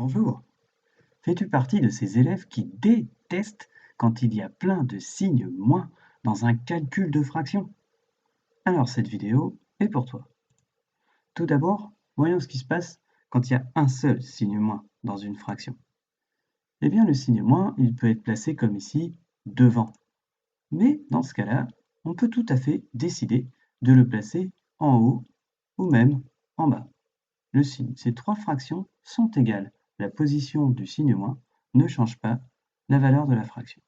Bonjour. Fais-tu partie de ces élèves qui détestent quand il y a plein de signes moins dans un calcul de fraction? Alors cette vidéo est pour toi. Tout d'abord, voyons ce qui se passe quand il y a un seul signe moins dans une fraction. Eh bien le signe moins, il peut être placé comme ici, devant. Mais dans ce cas-là, on peut tout à fait décider de le placer en haut ou même en bas. Ces trois fractions sont égales. La position du signe moins ne change pas la valeur de la fraction.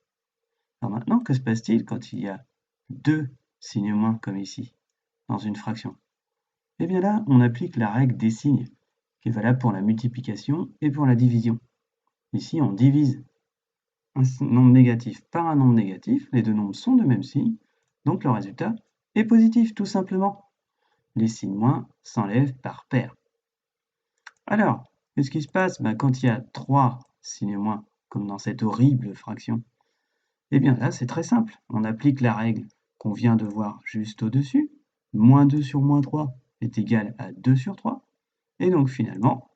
Alors maintenant, que se passe-t-il quand il y a deux signes moins comme ici, dans une fraction? Eh bien là, on applique la règle des signes, qui est valable pour la multiplication et pour la division. Ici, on divise un nombre négatif par un nombre négatif, les deux nombres sont de même signe, donc le résultat est positif, tout simplement. Les signes moins s'enlèvent par paire. Alors, qu'est-ce qui se passe quand il y a 3 signes moins, comme dans cette horrible fraction? Eh bien là, c'est très simple. On applique la règle qu'on vient de voir juste au-dessus. Moins 2 sur moins 3 est égal à 2 sur 3. Et donc finalement,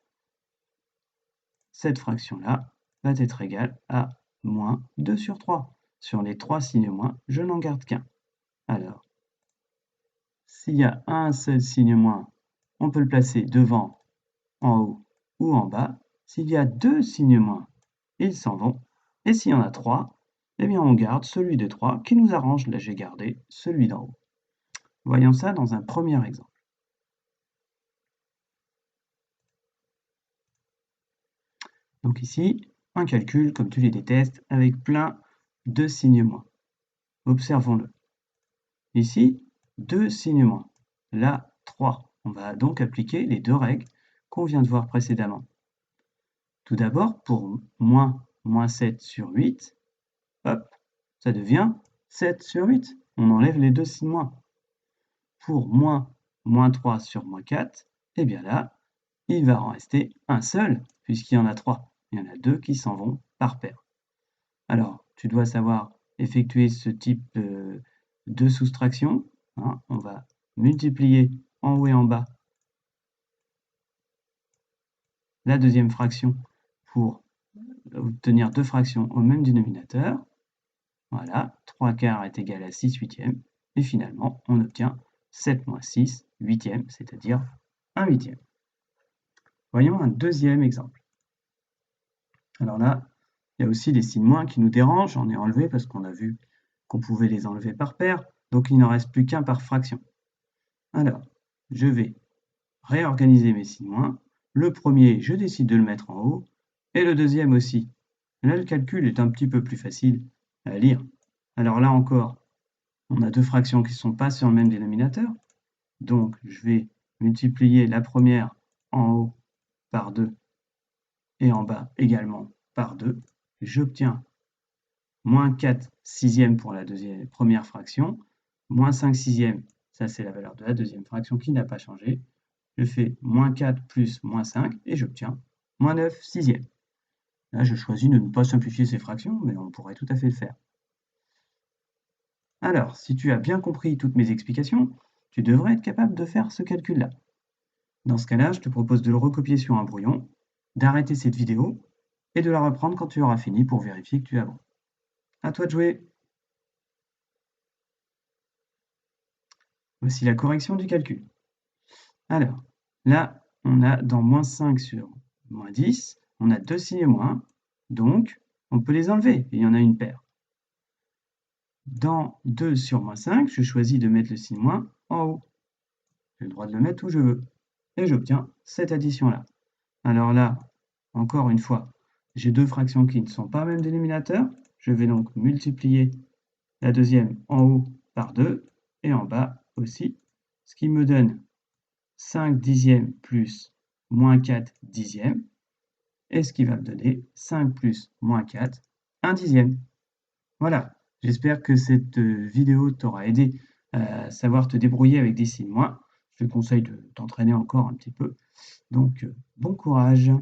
cette fraction-là va être égale à moins 2 sur 3. Sur les 3 signes moins, je n'en garde qu'un. Alors, s'il y a un seul signe moins, on peut le placer devant, en haut ou en bas. S'il y a deux signes moins, ils s'en vont. Et s'il y en a trois, eh bien on garde celui de 3 qui nous arrange. Là, j'ai gardé celui d'en haut. Voyons ça dans un premier exemple. Donc ici, un calcul comme tu les détestes avec plein de signes moins. Observons-le. Ici, deux signes moins. Là, 3. On va donc appliquer les deux règles qu'on vient de voir précédemment. Tout d'abord, pour moins 7 sur 8, hop, ça devient 7 sur 8. On enlève les deux signes moins. Pour moins 3 sur moins 4, eh bien là, il va en rester un seul, puisqu'il y en a 3. Il y en a deux qui s'en vont par paire. Alors, tu dois savoir effectuer ce type de soustraction. On va multiplier en haut et en bas la deuxième fraction pour obtenir deux fractions au même dénominateur. Voilà, 3 quarts est égal à 6 huitièmes. Et finalement, on obtient 7 moins 6 huitièmes, c'est-à-dire 1 huitième. Voyons un deuxième exemple. Alors là, il y a aussi des signes moins qui nous dérangent. J'en ai enlevé parce qu'on a vu qu'on pouvait les enlever par paire. Donc il n'en reste plus qu'un par fraction. Alors, je vais réorganiser mes signes moins. Le premier, je décide de le mettre en haut. Et le deuxième aussi. Là, le calcul est un petit peu plus facile à lire. Alors là encore, on a deux fractions qui ne sont pas sur le même dénominateur. Donc, je vais multiplier la première en haut par 2 et en bas également par 2. J'obtiens moins 4 sixièmes pour la première fraction, moins 5 sixièmes, ça c'est la valeur de la deuxième fraction qui n'a pas changé. Je fais moins 4 plus moins 5 et j'obtiens moins 9 sixièmes. Là, je choisis de ne pas simplifier ces fractions, mais on pourrait tout à fait le faire. Alors, si tu as bien compris toutes mes explications, tu devrais être capable de faire ce calcul-là. Dans ce cas-là, je te propose de le recopier sur un brouillon, d'arrêter cette vidéo et de la reprendre quand tu auras fini pour vérifier que tu as bon. À toi de jouer! Voici la correction du calcul. Alors, là, on a dans moins 5 sur moins 10, on a deux signes moins, donc on peut les enlever, et il y en a une paire. Dans 2 sur moins 5, je choisis de mettre le signe moins en haut. J'ai le droit de le mettre où je veux. Et j'obtiens cette addition-là. Alors là, encore une fois, j'ai deux fractions qui ne sont pas au même dénominateur. Je vais donc multiplier la deuxième en haut par 2 et en bas aussi, ce qui me donne 5 dixièmes plus moins 4 dixièmes, et ce qui va me donner 5 plus moins 4, 1 dixième. Voilà, j'espère que cette vidéo t'aura aidé à savoir te débrouiller avec des signes moins. Je te conseille de t'entraîner encore un petit peu. Donc, bon courage!